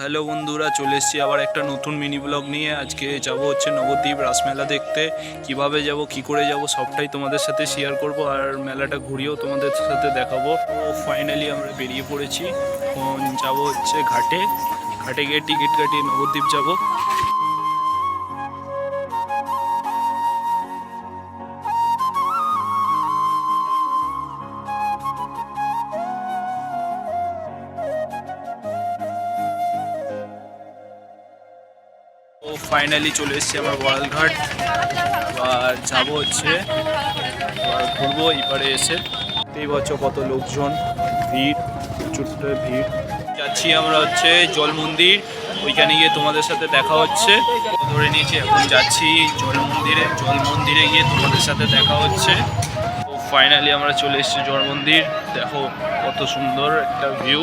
Hello বন্ধুরা, চলে এসেছি আবার একটা নতুন মিনি ব্লগ নিয়ে। আজকে যাব হচ্ছে নবদ্বীপ রাসমেলা দেখতে। কিভাবে যাব, কি করে যাব, সবটাই তোমাদের সাথে শেয়ার করব আর মেলাটা ঘুরিয়েও তোমাদের সাথে দেখাবো। তো ফাইনালি আমরা বেরিয়ে পড়েছি। এখন যাব হচ্ছে ঘাটে গিয়ে টিকিট কাটিয়ে নবদ্বীপ যাব। তো ফাইনালি চলে এসেছি আমার বড়ালঘাট। আর যাবো হচ্ছে, আর ঘুরবো এপারে এসে। এই বছর কত লোকজন, ভিড়, ছোট্ট ভিড়। যাচ্ছি আমরা হচ্ছে জল মন্দির, ওইখানে গিয়ে তোমাদের সাথে দেখা হচ্ছে। ধরে নিয়েছি, এখন যাচ্ছি জল মন্দিরে গিয়ে তোমাদের সাথে দেখা হচ্ছে। তো ফাইনালি আমরা চলে এসেছি জল মন্দির। দেখো কত সুন্দর একটা ভিউ,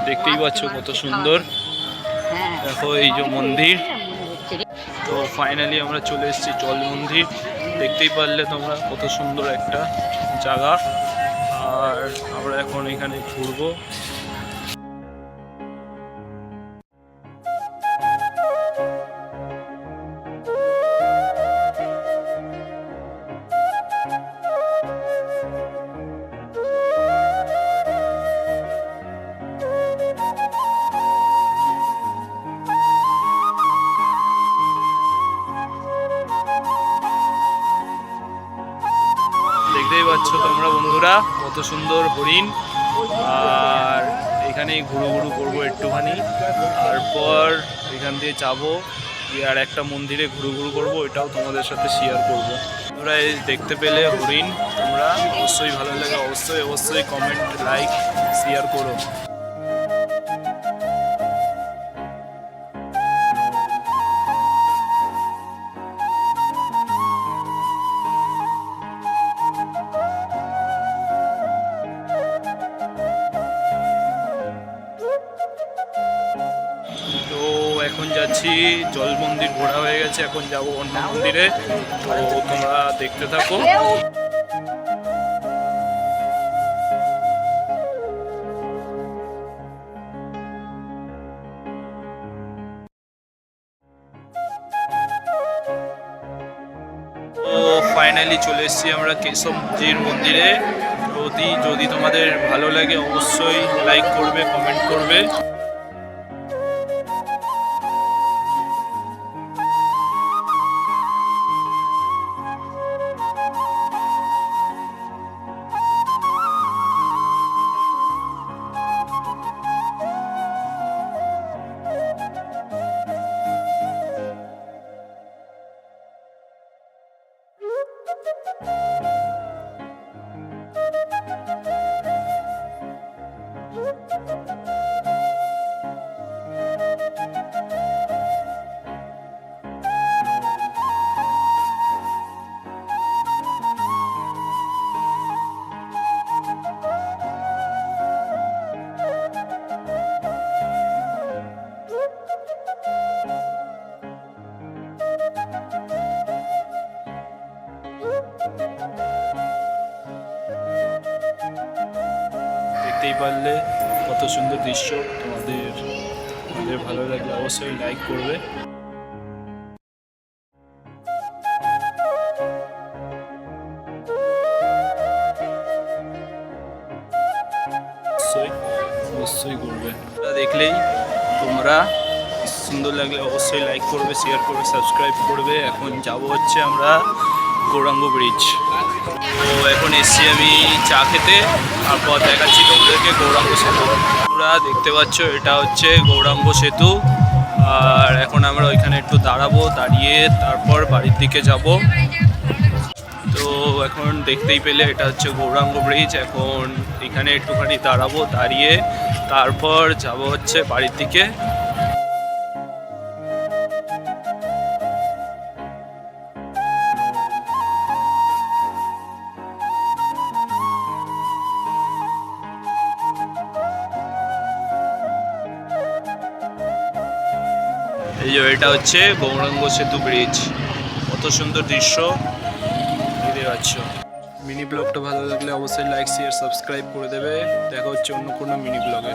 দেখতেই পাচ্ছ কত সুন্দর। দেখো এই যে মন্দির। তো ফাইনালি আমরা চলে এসেছি জল মন্দির, দেখতেই পারলে তোমরা কত সুন্দর একটা জায়গা। আর আমরা এখন এখানে ঘুরবো। দেখতেই পাচ্ছ তোমরা বন্ধুরা কত সুন্দর হরিণ। আর এখানেই ঘুরু করবো একটুখানি, তারপর এখান দিয়ে যাবো আর একটা মন্দিরে ঘুরু করবো, এটাও তোমাদের সাথে শেয়ার করবো। তোমরা এই দেখতে পেলে হরিণ, তোমরা অবশ্যই ভালো লাগে, অবশ্যই কমেন্ট, লাইক, শেয়ার করো। তো এখন যাচ্ছি, জল মন্দির ঘোরা হয়ে গেছে, এখন যাব অন্য মন্দিরে। তো তোমরা দেখতে থাকো। তো ফাইনালি চলে এসেছি আমরা কেশবজির মন্দিরে। যদি তোমাদের ভালো লাগে অবশ্যই লাইক করবে, কমেন্ট করবে। দেখতেই পারলে কত সুন্দর দৃশ্য। তোমাদের ভালো লাগলে অবশ্যই লাইক করবে। অবশ্যই করবে। দেখলেই তোমরা সুন্দর লাগলে অবশ্যই লাইক করবে, শেয়ার করবে, সাবস্ক্রাইব করবে। এখন যাব হচ্ছে আমরা গৌরাঙ্গ ব্রিজ। তো এখন এসছি আমি চা খেতে, তারপর দেখাচ্ছি তোমাদেরকে গৌরাঙ্গ সেতু। তোমরা দেখতে পাচ্ছ এটা হচ্ছে গৌরাঙ্গ সেতু। আর এখন আমরা ওইখানে একটু দাঁড়াবো, দাঁড়িয়ে তারপর বাড়ির দিকে যাব। তো এখন দেখতেই পেলে এটা হচ্ছে গৌরাঙ্গ ব্রিজ। এখন এখানে একটুখানি দাঁড়াবো, দাঁড়িয়ে তারপর যাব হচ্ছে বাড়ির দিকে। এই যে এটা হচ্ছে গৌরাঙ্গ সেতু ব্রিজ, কত সুন্দর দৃশ্য দেখতে পাচ্ছ। মিনি ব্লগটা ভালো লাগলে অবশ্যই লাইক, শেয়ার, সাবস্ক্রাইব করে দেবে। দেখা হচ্ছে অন্য কোনো মিনি ব্লগে।